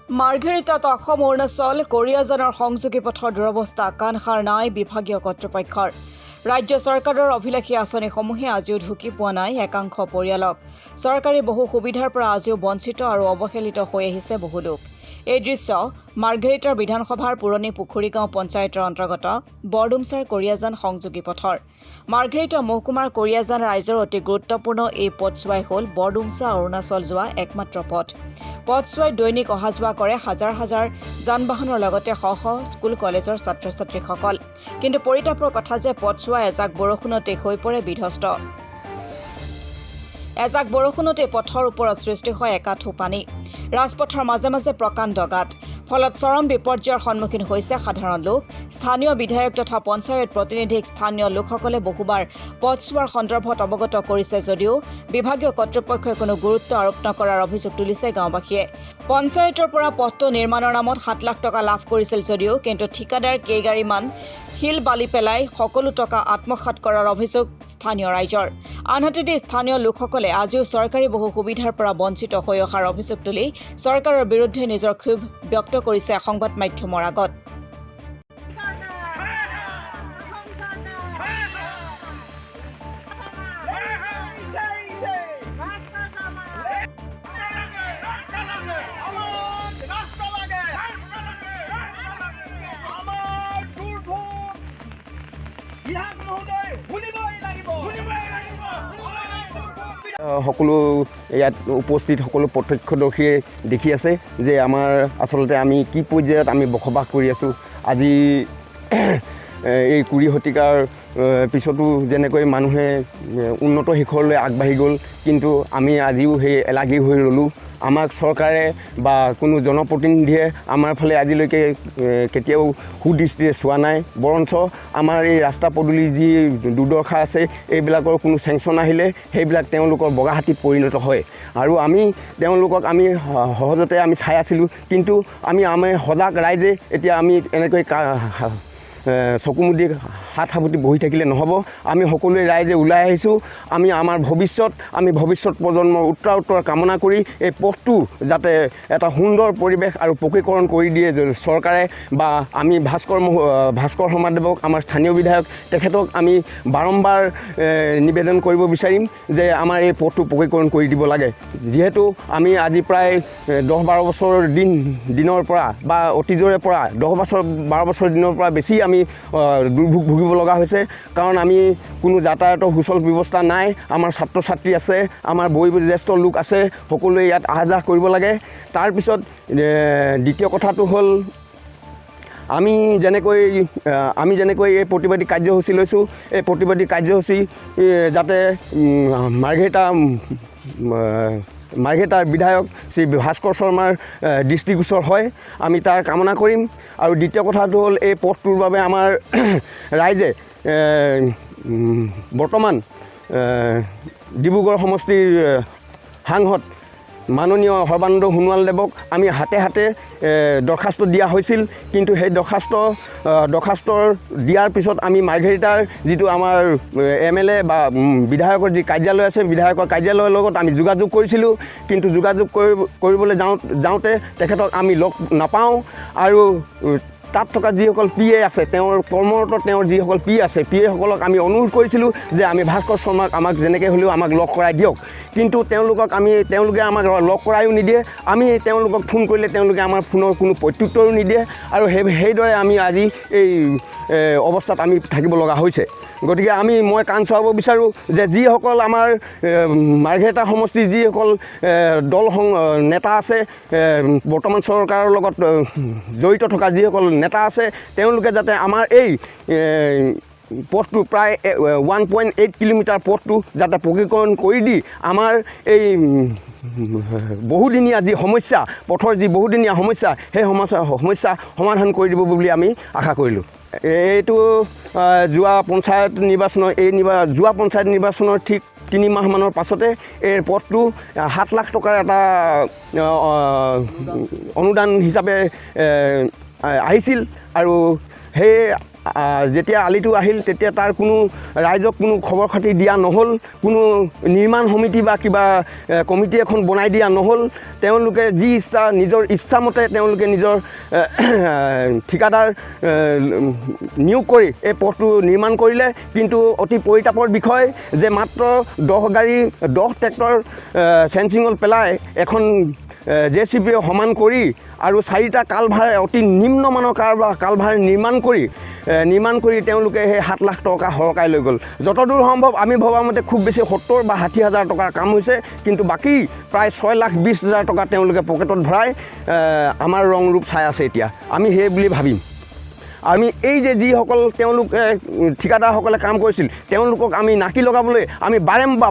মাৰ্ঘেৰিটাত অসম অৰুণাচল কোৰিয়াজানৰ সংযোগী পথৰ দুৰৱস্থা কাণসাৰ নাই বিভাগীয় কৰ্তৃপক্ষৰ। ৰাজ্য চৰকাৰৰ অভিলাষী আঁচনিসমূহে আজিও ঢুকি পোৱা নাই একাংশ পৰিয়ালক। চৰকাৰী বহু সুবিধাৰ পৰা আজিও বঞ্চিত আৰু অৱহেলিত হৈ আহিছে বহু লোক। এই দৃশ্য মাৰ্ঘেৰিটাৰ বিধানসভাৰ পুৰণি পুখুৰীগাঁও পঞ্চায়তৰ অন্তৰ্গত বৰডুমচাৰ কোৰিয়াজান সংযোগী পথৰ। মাৰ্ঘেৰিটা মহকুমাৰ কোৰিয়াজান ৰাইজৰ অতি গুৰুত্বপূৰ্ণ এই পথছোৱাই হ'ল বৰডুমচা অৰুণাচল যোৱা একমাত্ৰ পথ। পথছোৱাই দৈনিক অহা যোৱা কৰে হাজাৰ হাজাৰ যান বাহনৰ লগতে শ শ স্কুল কলেজৰ ছাত্ৰ ছাত্ৰীসকল। কিন্তু পৰিতাপৰ কথা যে পথছোৱা এজাক বৰষুণতে হৈ পৰে বিধ্বস্ত। এজাক বৰষুণতে পথৰ ওপৰত সৃষ্টি হয় একাঠু পানী। ৰাজপথৰ মাজে মাজে প্ৰকাণ্ড গাঁত। ফলত চৰম বিপৰ্যয়ৰ সন্মুখীন হৈছে সাধাৰণ লোক। স্থানীয় বিধায়ক তথা পঞ্চায়ত প্ৰতিনিধিক স্থানীয় লোকসকলে বহুবাৰ পথছোৱাৰ সন্দৰ্ভত অৱগত কৰিছে যদিও বিভাগীয় কৰ্তৃপক্ষই কোনো গুৰুত্ব আৰোপ নকৰাৰ অভিযোগ তুলিছে গাঁওবাসীয়ে। পঞ্চায়তৰ পৰা পথটো নিৰ্মাণৰ নামত 7 লাখ টকা লাভ কৰিছিল যদিও কিন্তু ঠিকাদাৰ কেইগাড়ীমান শিল বালি পেলাই সকলো টকা আত্মসাৎ কৰাৰ অভিযোগ স্থানীয় ৰাইজৰ। আনহাতে স্থানীয় লোকসকলে আজিও চৰকাৰী বহু সুবিধাৰ পৰা বঞ্চিত হৈ অহাৰ অভিযোগ তুলি চৰকাৰৰ বিৰুদ্ধে নিজৰ ক্ষোভ ব্যক্ত কৰিছে সংবাদ মাধ্যমৰ আগত। সকলো ইয়াত উপস্থিত সকলো প্ৰত্যক্ষদৰ্শীয়ে দেখি আছে যে আমাৰ আচলতে আমি কি পৰ্যায়ত আমি বসবাস কৰি আছোঁ। আজি এই 20 শতিকাৰ পিছতো যেনেকৈ মানুহে উন্নত শিখৰলৈ আগবাঢ়ি গ'ল, কিন্তু আমি আজিও সেই এলাগী হৈ ৰ'লোঁ। আমাক চৰকাৰে বা কোনো জনপ্ৰতিনিধিয়ে আমাৰ ফালে আজিলৈকে কেতিয়াও সুদৃষ্টিৰে চোৱা নাই। বৰঞ্চ আমাৰ এই ৰাস্তা পদূলি যি দুৰ্দশা আছে এইবিলাকৰ কোনো চেংচন আহিলে সেইবিলাক তেওঁলোকৰ বগাহাতীত পৰিণত হয়। আৰু আমি তেওঁলোকক আমি সহজতে আমি চাই আছিলোঁ, কিন্তু আমি সজাগ ৰাইজে এতিয়া আমি এনেকৈ চকুমুদি হাত সাবটি বহি থাকিলে নহ'ব। আমি সকলোৱে ৰাইজে ওলাই আহিছোঁ। আমি ভৱিষ্যত প্ৰজন্মৰ উত্তৰ কামনা কৰি এই পথটো যাতে এটা সুন্দৰ পৰিৱেশ আৰু পকীকৰণ কৰি দিয়ে চৰকাৰে, বা আমি ভাস্কৰ সমাদেৱক আমাৰ স্থানীয় বিধায়ক তেখেতক আমি বাৰম্বাৰ নিবেদন কৰিব বিচাৰিম যে আমাৰ এই পথটো পকীকৰণ কৰি দিব লাগে। যিহেতু আমি আজি প্ৰায় 10-12 বছৰৰ দিনৰ পৰা বা অতীজৰে পৰা 10-12 বছৰ দিনৰ পৰা বেছি আমি দুৰ্ভোগ ভুগিব লগা হৈছে। কাৰণ আমি কোনো যাতায়াতৰ সুচল ব্যৱস্থা নাই। আমাৰ ছাত্ৰ ছাত্ৰী আছে, আমাৰ বয়োজ্যেষ্ঠ লোক আছে, সকলোৱে ইয়াত আহ যাহ কৰিব লাগে। তাৰপিছত দ্বিতীয় কথাটো হ'ল আমি যেনেকৈ এই প্ৰতিবাদী কাৰ্যসূচী লৈছোঁ, এই প্ৰতিবাদী কাৰ্যসূচী যাতে মাৰ্ঘেৰিটাৰ বিধায়ক শ্ৰী ভাস্কৰ শৰ্মাৰ দৃষ্টিগোচৰ হয়, আমি তাৰ কামনা কৰিম। আৰু দ্বিতীয় কথাটো হ'ল এই পথটোৰ বাবে আমাৰ ৰাইজে বৰ্তমান ডিব্ৰুগড় সমষ্টিৰ সাংসদ মাননীয় সৰ্বানন্দ সোণোৱালদেৱক আমি হাতে হাতে দৰখাস্ত দিয়া হৈছিল। কিন্তু সেই দৰখাস্তৰ দিয়াৰ পিছত আমি মাৰ্ঘেৰিটাৰ যিটো আমাৰ MLA বা বিধায়কৰ যি কাৰ্যালয় আছে, বিধায়কৰ কাৰ্যালয়ৰ লগত আমি যোগাযোগ কৰিছিলোঁ। কিন্তু যোগাযোগ কৰিবলৈ যাওঁতে তেখেতক আমি লগ নাপাওঁ। আৰু তাত থকা যিসকল PA আছে, কৰ্মৰত যিসকল PA আছে, PA সকলক আমি অনুৰোধ কৰিছিলোঁ যে আমি ভাস্কৰ শৰ্মাক আমাক যেনেকৈ হ'লেও আমাক লগ কৰাই দিয়ক। কিন্তু তেওঁলোকে আমাক লগ কৰায়ো নিদিয়ে। আমি তেওঁলোকক ফোন কৰিলে তেওঁলোকে আমাৰ ফোনৰ কোনো প্ৰত্যুত্তৰো নিদিয়ে। আৰু সেইদৰে আমি আজি এই অৱস্থাত আমি থাকিব লগা হৈছে। গতিকে মই কাণ চোৱাব বিচাৰোঁ যে যিসকল আমাৰ মাৰ্ঘেৰিটা সমষ্টিৰ যিসকল নেতা আছে, বৰ্তমান চৰকাৰৰ লগত জড়িত থকা যিসকল নেতা আছে, তেওঁলোকে যাতে আমাৰ এই পথটো প্ৰায় 1.8 কিলোমিটাৰ পথটো যাতে পকীকৰণ কৰি দি আমাৰ এই বহুদিনীয়া যি সমস্যা, পথৰ যি বহুদিনীয়া সমস্যা, সেই সমস্যা সমাধান কৰি দিব বুলি আমি আশা কৰিলোঁ। এইটো যোৱা পঞ্চায়ত নিৰ্বাচনৰ ঠিক 3 মাহমানৰ পাছতে এই পথটো 7 লাখ টকাৰ এটা অনুদান হিচাপে আহিছিল। আৰু সেই যেতিয়া আলিটো আহিল তেতিয়া তাৰ কোনো ৰাইজক কোনো খবৰ খাতি দিয়া নহ'ল, কোনো নিৰ্মাণ সমিতি বা কিবা কমিটি এখন বনাই দিয়া নহ'ল। তেওঁলোকে যি ইচ্ছা নিজৰ ইচ্ছামতে তেওঁলোকে নিজৰ ঠিকাদাৰ নিয়োগ কৰি এই পথটো নিৰ্মাণ কৰিলে। কিন্তু অতি পৰিতাপৰ বিষয় যে মাত্ৰ 10 ট্ৰেক্টৰ চেঞ্চিঙত পেলাই এখন JCB সমান কৰি আৰু 4টা কালভাৰ অতি নিম্নমানৰ কালভাৰ নিৰ্মাণ কৰি তেওঁলোকে সেই 7 লাখ টকা সৰকাই লৈ গ'ল। যতদূৰ সম্ভৱ আমি ভবামতে খুব বেছি 70 বা 60 হাজাৰ টকাৰ কাম হৈছে, কিন্তু বাকী প্ৰায় 6,20,000 টকা তেওঁলোকে পকেটত ভৰাই আমাৰ ৰং ৰূপ চাই আছে। এতিয়া আমি সেই বুলি ভাবিম। আমি এই যে যিসকল তেওঁলোকে ঠিকাদাৰসকলে কাম কৰিছিল তেওঁলোকক আমি নাকি লগাবলৈ আমি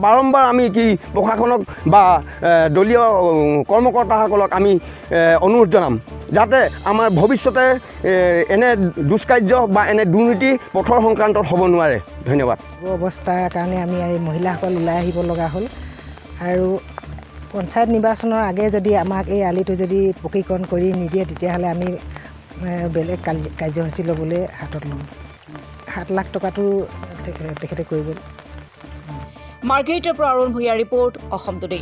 বাৰম্বাৰ আমি কি প্ৰশাসনক বা দলীয় কৰ্মকৰ্তাসকলক আমি অনুৰোধ জনাম যাতে আমাৰ ভৱিষ্যতে এনে দুষ্কাৰ্য বা এনে দুৰ্নীতি পথৰ সংক্ৰান্তত হ'ব নোৱাৰে। ধন্যবাদ। অৱস্থাৰ কাৰণে আমি এই মহিলাসকল ওলাই আহিব লগা হ'ল আৰু পঞ্চায়ত নিৰ্বাচনৰ আগে যদি আমাক এই আলিটো যদি পকীকৰণ কৰি নিদিয়ে তেতিয়াহ'লে আমি বেলেগ কাৰ্যসূচী ল'বলৈ হাতত ল'ম। 7 লাখ টকাটো তেখেতে কৰিব। মাৰ্ঘেৰিটাৰ পৰা অৰুণ ভূঞাৰ ৰিপৰ্ট, অসম টুডে।